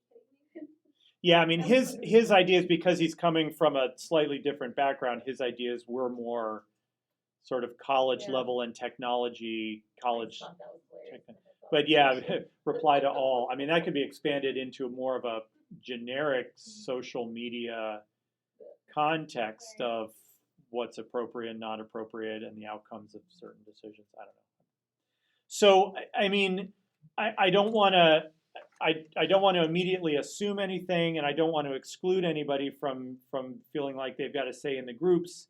S5: kidding me?
S1: yeah, I mean, his ideas, because he's coming from a slightly different background, his ideas were more sort of college level and technology, college. But yeah, reply to all. I mean, that could be expanded into more of a generic social media context of what's appropriate and not appropriate and the outcomes of certain decisions. I don't know. So, I mean, I don't want to immediately assume anything, and I don't want to exclude anybody from feeling like they've got a say in the groups.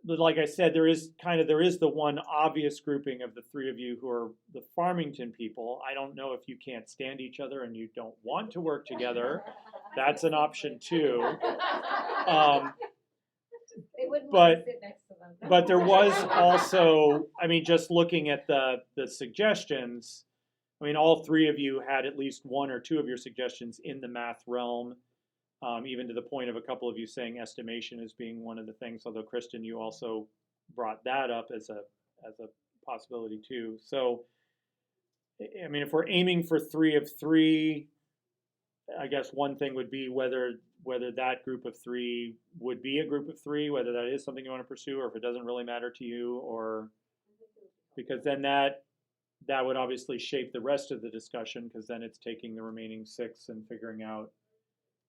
S1: But like I said, there is the one obvious grouping of the 3 of you who are the Farmington people. I don't know if you can't stand each other and you don't want to work together. That's an option too.
S7: They wouldn't want to sit next to them.
S1: But there was also, I mean, just looking at the suggestions, I mean, all three of you had at least one or two of your suggestions in the math realm, even to the point of a couple of you saying estimation as being one of the things, although Kristen, you also brought that up as a possibility too. So, I mean, if we're aiming for 3 of 3, I guess one thing would be whether that group of 3 would be a group of 3, whether that is something you want to pursue, or if it doesn't really matter to you, or because then that would obviously shape the rest of the discussion, because then it's taking the remaining 6 and figuring out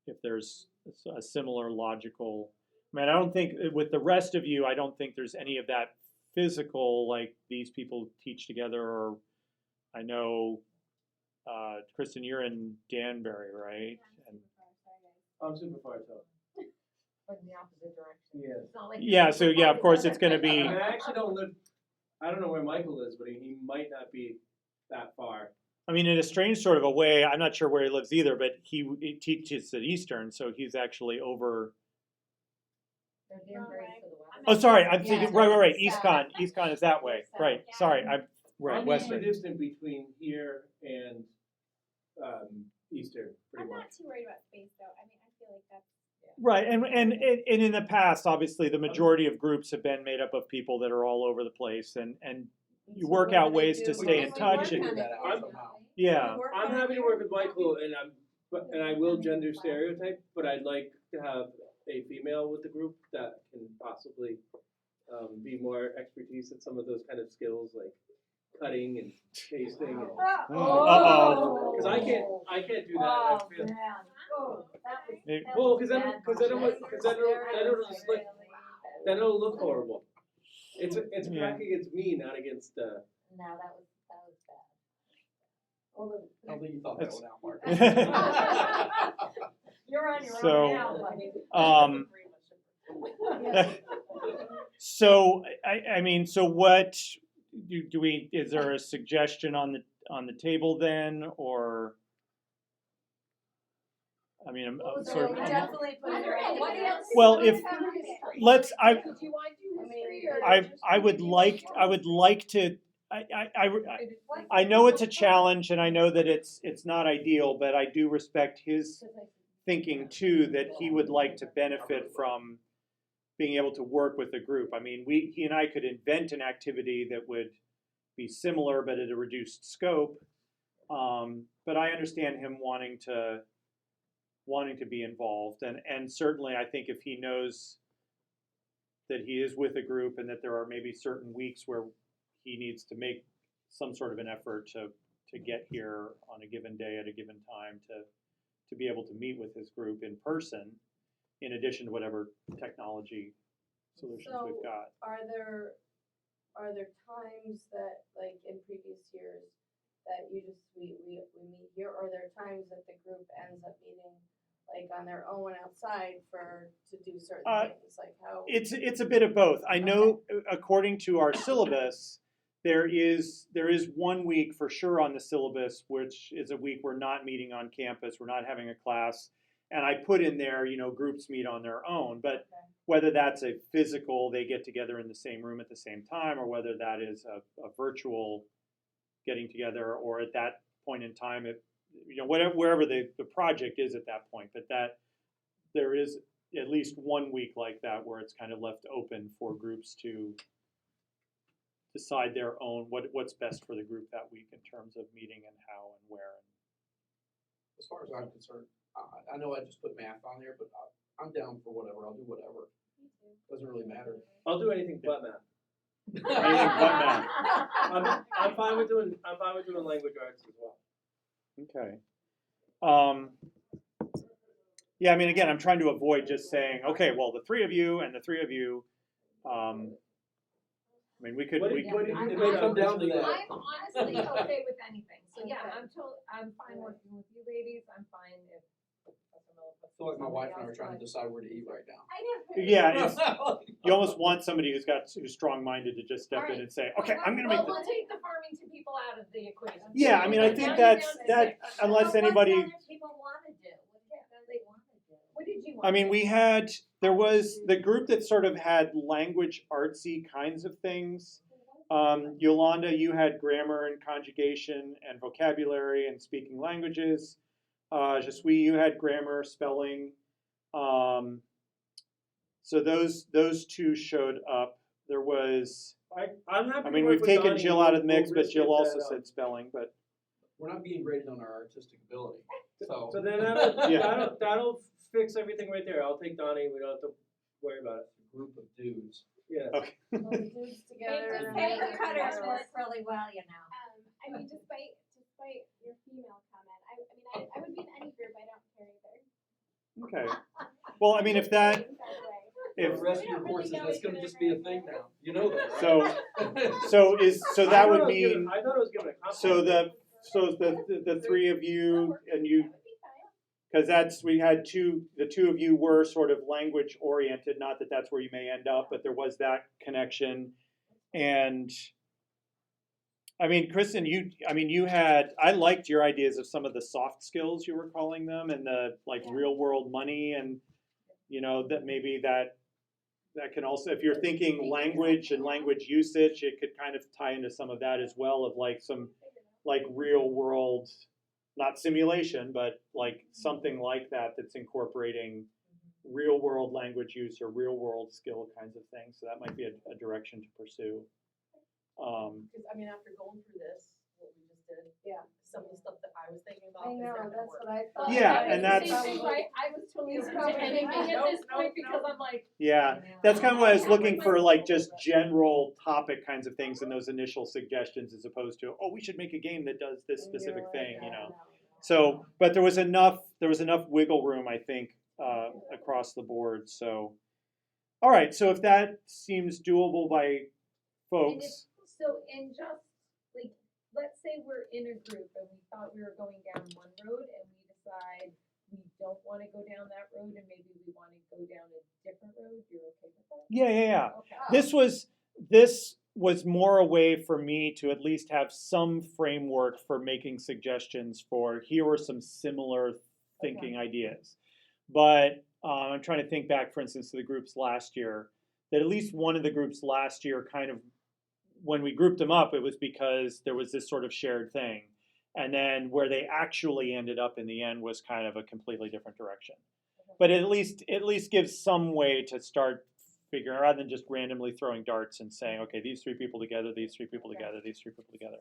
S1: if there's a similar logical. I mean, I don't think with the rest of you, I don't think there's any of that physical, like these people teach together, or I know, Kristen, you're in Danbury, right? And
S4: I'm super far south.
S7: But in the opposite direction.
S4: Yeah.
S7: It's not like
S1: yeah,
S7: you're
S1: so
S7: super
S1: yeah,
S7: far
S1: of course
S7: together.
S1: it's going to
S4: I
S1: be.
S4: mean, I actually don't live, I don't know where Michael lives, but he might not be that far.
S1: I mean, in a strange sort of a way, I'm not sure where he lives either, but he teaches at Eastern, so he's actually over.
S7: They're Danbury's to the west.
S1: Oh, sorry, I'm
S7: Yeah.
S1: thinking, right. Eastcon is that way, right? Sorry, I'm right,
S4: I'm
S1: Western.
S4: equidistant between here and Eastern,
S5: I'm
S4: pretty
S5: not
S4: much.
S5: too worried about space though, I mean, I feel like that's.
S1: Right, and in the past, obviously, the majority of groups have been made up of people that are all over the place, and you work out ways to stay in touch.
S6: Figure
S1: And
S6: that out
S4: I'm-
S6: somehow.
S1: yeah,
S4: I'm happy to work with Michael, and I will gender stereotype, but I'd like to have a female with the group that can possibly be more expertise at some of those kind of skills, like cutting and pasting.
S1: Uh-oh.
S4: Because I can't do that. I feel,
S1: Maybe-
S4: well, because then it'll just look, then it'll look horrible. It's
S1: Yeah.
S4: crack against me, not against.
S3: No, that was bad.
S6: I don't think you thought that one out, Mark.
S7: You're on your
S1: So,
S7: own now, buddy.
S1: So I mean, so what do we? Is there a suggestion on the table then, or? I mean, I'm
S2: So
S1: sort
S2: we
S1: of.
S2: definitely put it right
S7: What
S2: there.
S7: else?
S1: Well, if let's,
S7: Do you want to do history or?
S1: I would like to. I know it's a challenge, and I know that it's not ideal, but I do respect his thinking too, that he would like to benefit from being able to work with a group. I mean, he and I could invent an activity that would be similar, but at a reduced scope. But I understand him wanting to be involved, and certainly I think if he knows that he is with a group and that there are maybe certain weeks where he needs to make some sort of an effort to get here on a given day at a given time to be able to meet with his group in person, in addition to whatever technology solutions we've got.
S2: Are there times that, like in previous years, that we meet here, or are there times that the group ends up meeting like on their own outside to do certain things, like how?
S1: It's a bit of both. I know according to our syllabus, there is 1 week for sure on the syllabus, which is a week we're not meeting on campus, we're not having a class. And I put in there, groups meet on their own, but whether that's a physical, they get together in the same room at the same time, or whether that is a virtual getting together, or at that point in time, wherever the project is at that point, but that there is at least 1 week like that where it's kind of left open for groups to decide their own what's best for the group that week in terms of meeting and how and where.
S6: As far as I'm concerned, I know I just put math on there, but I'm down for whatever. I'll do whatever. Doesn't really matter.
S4: I'll do anything but math.
S1: Anything but math.
S4: I'm fine with doing language arts as well.
S1: Okay. Yeah, I mean, again, I'm trying to avoid just saying, okay, well, the 3 of you and the 3 of you. I mean, we could.
S4: What
S1: We
S4: do
S1: could
S4: you think
S6: It may come down to
S4: about
S6: that.
S7: I'm honestly okay with anything, so yeah,
S2: Okay.
S7: I'm fine working with you ladies, I'm fine if.
S6: I feel like my wife and I are trying to decide where to eat right now.
S5: I know.
S1: Yeah, you almost want somebody who's strong-minded to just step in
S7: Alright.
S1: and say, okay, I'm going to make
S7: Well,
S1: this.
S7: we'll take the Farmington people out of the equation.
S1: Yeah, I mean, I think
S7: Now you're
S1: that's
S7: down to
S1: that.
S7: 6.
S1: Unless anybody.
S3: What other people want to do? What do they want to do?
S7: What did you want?
S1: I mean, there was the group that sort of had language artsy kinds of things. Yolanda, you had grammar and conjugation and vocabulary and speaking languages. Jasui, you had grammar, spelling. So those two showed up. There was,
S4: I'm happy
S1: I
S4: to
S1: mean,
S4: work
S1: we've
S4: with
S1: taken
S4: Donnie.
S1: Jill out of the
S4: We'll
S1: mix, but
S4: risk
S1: Jill
S4: it
S1: also
S4: that,
S1: said spelling, but.
S6: We're not being graded on our artistic ability, so.
S4: So then that'll,
S1: Yeah.
S4: that'll fix everything right there. I'll take Donnie, we don't have to worry about it.
S6: Group of dudes.
S4: Yes.
S1: Okay.
S2: Well, the dudes together.
S5: just
S2: and
S5: say
S2: then
S5: the
S2: the
S3: Cutters
S2: girls.
S3: work really well, you know.
S5: I mean, despite your female comment, I mean, I would be in any group, I don't care either.
S1: Okay. Well, I mean, if that,
S6: For
S1: if
S6: the rest of
S5: We
S6: your
S5: don't really
S6: courses,
S5: know
S6: that's
S5: each
S6: gonna
S5: other
S6: just be a
S5: very
S6: thing
S5: well.
S6: now. You know that, right?
S1: so
S4: I
S1: that
S4: thought
S1: would
S4: I was giving-
S1: mean,
S4: I thought I was giving a compliment.
S1: so the three of you and you,
S5: That would be fine.
S1: because that's, we had the two of you were sort of language oriented, not that that's where you may end up, but there was that connection. And I mean, Kristen, you had, I liked your ideas of some of the soft skills you were calling them and the like
S5: Yeah.
S1: real world money and, that maybe that can also, if you're thinking language and language usage, it could kind of tie into some of that as well of like some like real world, not simulation, but like something like that that's incorporating real world language use or real world skill kinds of things. So that might be a direction to pursue.
S8: Because, I mean, after going through this, what we just did,
S2: Yeah.
S8: some of the stuff that I was thinking about
S2: I
S8: is
S2: know,
S8: not gonna
S2: that's
S8: work.
S2: what I thought.
S1: Yeah,
S2: I
S1: and
S2: was
S1: that's-
S2: probably-
S7: Right, I was totally
S2: It's
S7: open to
S2: probably-
S7: anything at
S8: Nope,
S7: this
S8: nope,
S7: point because
S8: nope.
S7: I'm like,
S1: Yeah, that's kind of what I was looking for, like just general topic kinds of things in those initial suggestions, as opposed to, oh, we should make a game that does this
S2: And you're
S1: specific
S2: like,
S1: thing,
S2: "Yeah, no."
S1: So, but there was enough wiggle room, I think, across the board. So, all right. So if that seems doable by folks,
S7: so in just, like, let's say we're in a group and we thought we were going down one road and we decide we don't wanna go down that road and maybe we wanna go down a different road, you're okay with that?
S1: yeah.
S7: Okay.
S1: This was more a way for me to at least have some framework for making suggestions for here are some similar thinking ideas. But I'm trying to think back, for instance, to the groups last year, that at least one of the groups last year kind of, when we grouped them up, it was because there was this sort of shared thing. And then where they actually ended up in the end was kind of a completely different direction. But it at least gives some way to start figuring, rather than just randomly throwing darts and saying, okay, these three people together, these three people together, these three people together.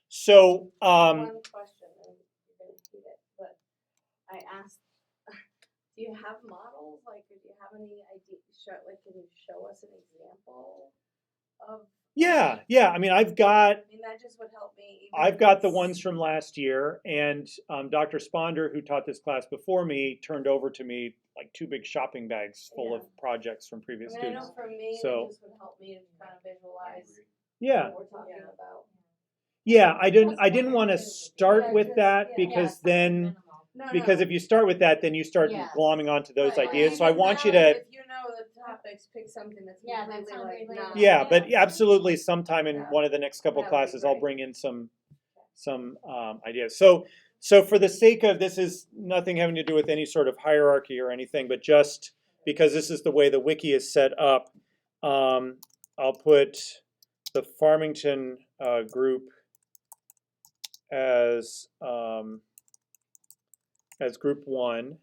S1: So,
S2: One question, and you're gonna hate it, but I asked, do you have models? Like, do you have any idea, can you show us an example of?
S1: yeah. I mean, I've got
S2: that just would help me. even
S1: I've
S2: if
S1: got the
S2: it's-
S1: ones from last year, and Dr. Sponder, who taught this class before me, turned over to me like 2 big shopping bags full of projects from
S2: I
S1: previous
S2: mean, I know
S1: students.
S2: for me,
S1: So-
S2: it just would help me to kind of visualize
S1: Yeah,
S2: what we're talking about.
S1: yeah. I didn't want to start
S2: Yeah,
S1: with
S2: just-
S1: that
S2: yeah.
S1: because then,
S2: No,
S1: because
S2: no.
S1: if you start with that, then you start
S3: Yes.
S1: glomming onto those
S2: Right,
S1: ideas. So I
S2: even
S1: want you
S2: now,
S1: to,
S2: If you know the topics, pick something that's
S3: Yeah, that's
S2: completely like
S3: unrelated.
S2: not.
S1: yeah, but absolutely sometime in
S2: Yeah.
S1: one of the next couple
S2: That would be
S1: classes, I'll
S2: great.
S1: bring in some ideas. So for the sake of, this is nothing having to do with any sort of hierarchy or anything, but just because this is the way the wiki is set up, I'll put the Farmington group as group 1,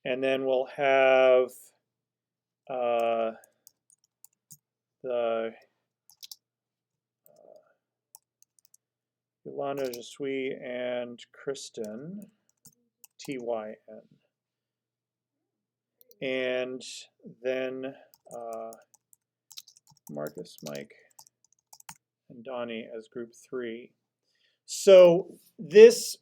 S1: and then we'll have the Yolanda, Jesui, and Kristen, TYN. And then Marcus, Mike, and Donnie as group 3. So this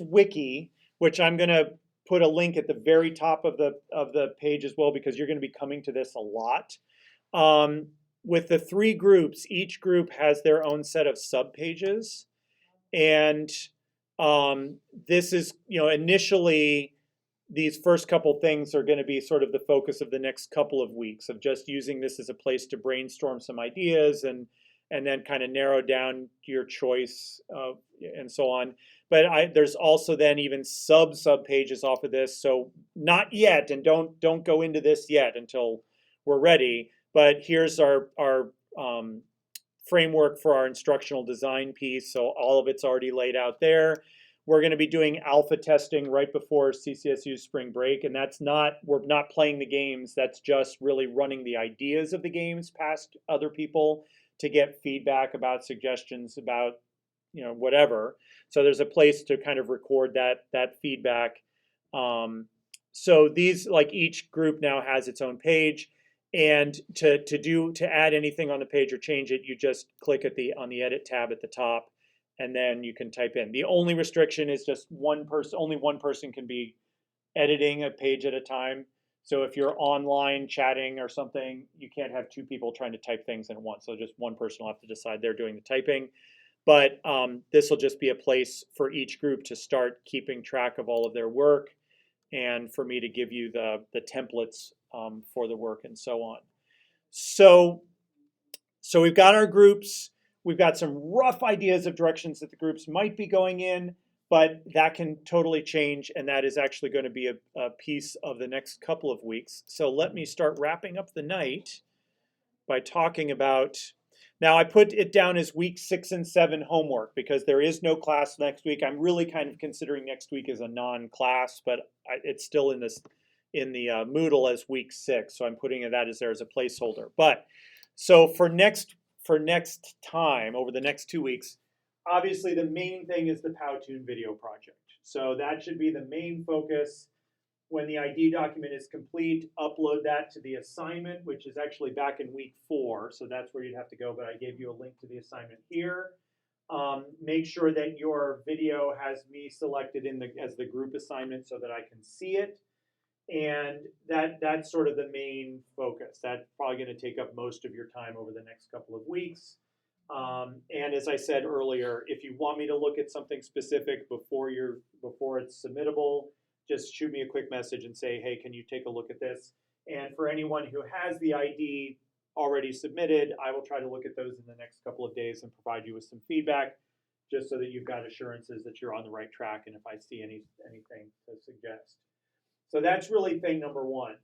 S1: wiki, which I'm going to put a link at the very top of the page as well, because you're going to be coming to this a lot. With the 3 groups, each group has their own set of subpages. And this is, initially, these first couple things are going to be sort of the focus of the next couple of weeks, of just using this as a place to brainstorm some ideas and then kind of narrow down your choice and so on. But there's also then even sub pages off of this. So not yet, and don't go into this yet until we're ready. But here's our framework for our instructional design piece. So all of it's already laid out there. We're going to be doing alpha testing right before CCSU's spring break, and we're not playing the games. That's just really running the ideas of the games past other people to get feedback about suggestions about, whatever. So there's a place to kind of record that feedback. So these, like, each group now has its own page, and to add anything on the page or change it, you just click on the edit tab at the top, and then you can type in. The only restriction is just only one person can be editing a page at a time. So if you're online chatting or something, you can't have two people trying to type things in at once. So just one person will have to decide they're doing the typing. But this will just be a place for each group to start keeping track of all of their work, and for me to give you the templates for the work and so on. So we've got our groups. We've got some rough ideas of directions that the groups might be going in, but that can totally change, and that is actually going to be a piece of the next couple of weeks. So let me start wrapping up the night by talking about, now I put it down as week 6 and 7 homework because there is no class next week. I'm really kind of considering next week as a non-class, but it's still in the Moodle as week 6, so I'm putting that as there as a placeholder. But so for next time, over the next 2 weeks, obviously the main thing is the Powtoon video project. So that should be the main focus. When the ID document is complete, upload that to the assignment, which is actually back in week 4. So that's where you'd have to go, but I gave you a link to the assignment here. Make sure that your video has me selected as the group assignment so that I can see it. And that's sort of the main focus. That's probably going to take up most of your time over the next couple of weeks. And as I said earlier, if you want me to look at something specific before it's submittable, just shoot me a quick message and say, hey, can you take a look at this? And for anyone who has the ID already submitted, I will try to look at those in the next couple of days and provide you with some feedback, just so that you've got assurances that you're on the right track, and if I see anything to suggest. So that's really thing number 1.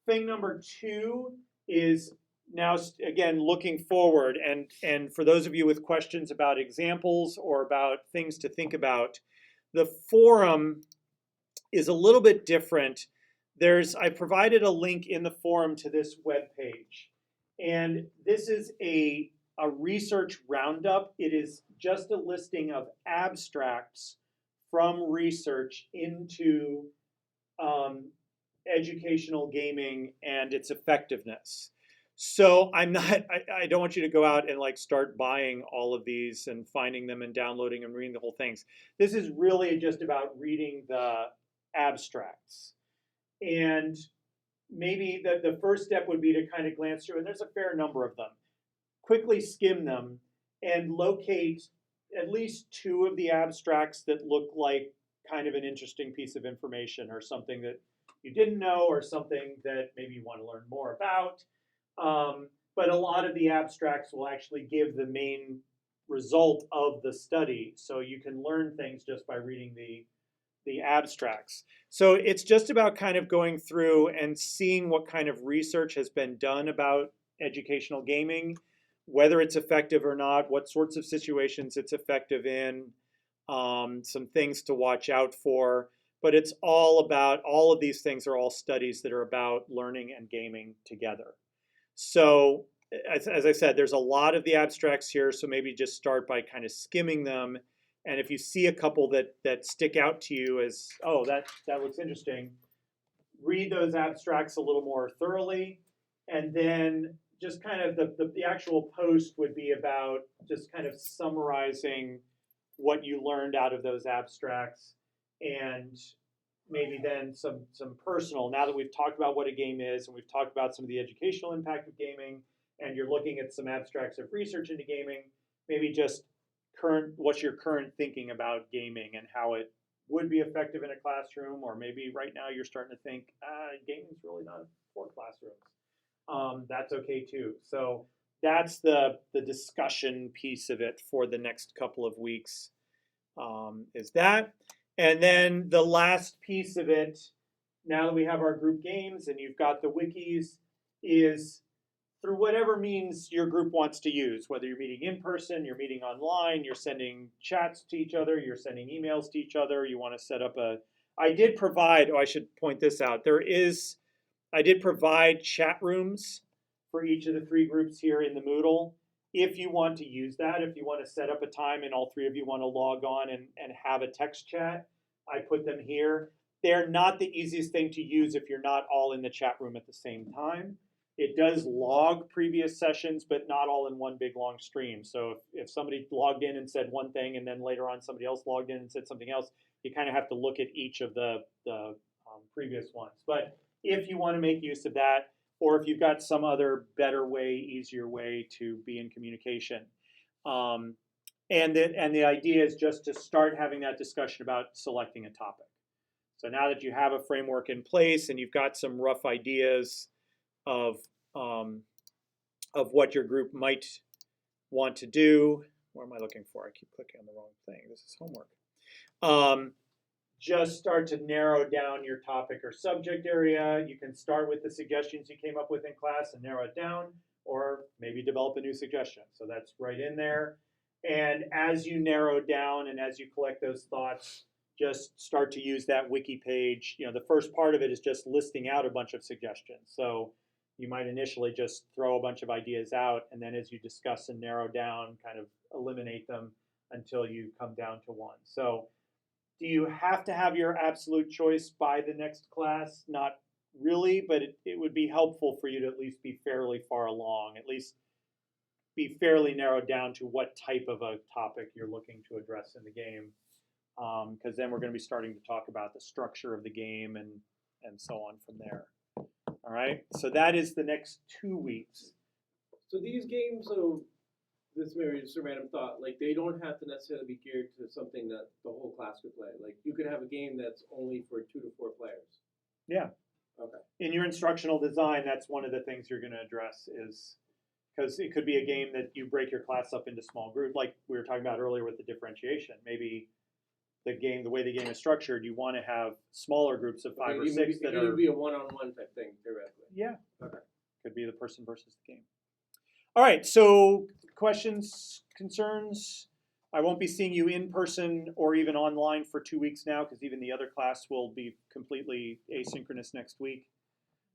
S1: Thing number 2 is now, again, looking forward, and for those of you with questions about examples or about things to think about, the forum is a little bit different. I provided a link in the forum to this web page, and this is a research roundup. It is just a listing of abstracts from research into educational gaming and its effectiveness. So I don't want you to go out and like start buying all of these and finding them and downloading and reading the whole things. This is really just about reading the abstracts. And maybe the first step would be to kind of glance through, and there's a fair number of them, quickly skim them and locate at least 2 of the abstracts that look like kind of an interesting piece of information, or something that you didn't know, or something that maybe you want to learn more about. But a lot of the abstracts will actually give the main result of the study, so you can learn things just by reading the abstracts. So it's just about kind of going through and seeing what kind of research has been done about educational gaming, whether it's effective or not, what sorts of situations it's effective in, some things to watch out for. But it's all of these things are all studies that are about learning and gaming together. So as I said, there's a lot of the abstracts here, so maybe just start by kind of skimming them. And if you see a couple that stick out to you as, oh, that looks interesting, read those abstracts a little more thoroughly. And then just kind of the actual post would be about just kind of summarizing what you learned out of those abstracts, and maybe then some personal, now that we've talked about what a game is and we've talked about some of the educational impact of gaming, and you're looking at some abstracts of research into gaming, maybe just what's your current thinking about gaming and how it would be effective in a classroom, or maybe right now you're starting to think, gaming's really not for classrooms. That's okay too. So that's the discussion piece of it for the next couple of weeks, is that. And then the last piece of it, now that we have our group games and you've got the wikis, is through whatever means your group wants to use, whether you're meeting in person, you're meeting online, you're sending chats to each other, you're sending emails to each other, you want to set up I did provide, I should point this out, I did provide chat rooms for each of the 3 groups here in the Moodle. If you want to use that, if you want to set up a time and all 3 of you want to log on and have a text chat, I put them here. They're not the easiest thing to use if you're not all in the chat room at the same time. It does log previous sessions, but not all in one big long stream. So if somebody logged in and said one thing and then later on somebody else logged in and said something else, you kind of have to look at each of the previous ones. But if you want to make use of that, or if you've got some other better way, easier way to be in communication. And the idea is just to start having that discussion about selecting a topic. So now that you have a framework in place and you've got some rough ideas of what your group might want to do, what am I looking for? I keep clicking on the wrong thing. This is homework. Just start to narrow down your topic or subject area. You can start with the suggestions you came up with in class and narrow it down, or maybe develop a new suggestion. So that's right in there. And as you narrow down and as you collect those thoughts, just start to use that wiki page. The first part of it is just listing out a bunch of suggestions. So you might initially just throw a bunch of ideas out, and then as you discuss and narrow down, kind of eliminate them until you come down to one. So do you have to have your absolute choice by the next class? Not really, but it would be helpful for you to at least be fairly far along, at least be fairly narrowed down to what type of a topic you're looking to address in the game. Because then we're going to be starting to talk about the structure of the game and so on from there. All right, so that is the next 2 weeks.
S4: So these games, so this maybe just a random thought, like they don't have to necessarily be geared to something that the whole class could play. Like you could have a game that's only for 2 to 4 players.
S1: Yeah.
S4: Okay.
S1: In your instructional design, that's one of the things you're going to address is, because it could be a game that you break your class up into small groups, like we were talking about earlier with the differentiation. Maybe the way the game is structured, you want to have smaller groups of 5 or 6 that
S4: it
S1: are.
S4: could be a one-on-one type thing theoretically.
S1: Yeah.
S4: Okay.
S1: Could be the person versus the game. All right. So questions, concerns? I won't be seeing you in person or even online for 2 weeks now, because even the other class will be completely asynchronous next week.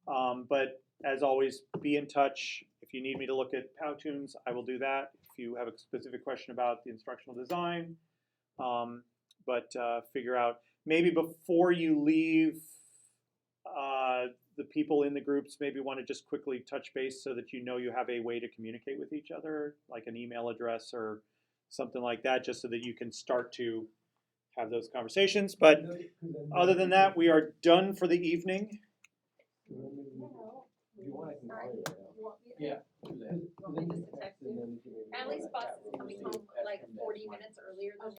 S1: But as always, be in touch. If you need me to look at Powtoons, I will do that. If you have a specific question about the instructional design, but figure out maybe before you leave, the people in the groups maybe want to just quickly touch base so that you know you have a way to communicate with each other, like an email address or something like that, just so that you can start to have those conversations. But other than that, we are done for the evening.
S6: Yeah.
S5: Emily's bus is coming home like 40 minutes earlier than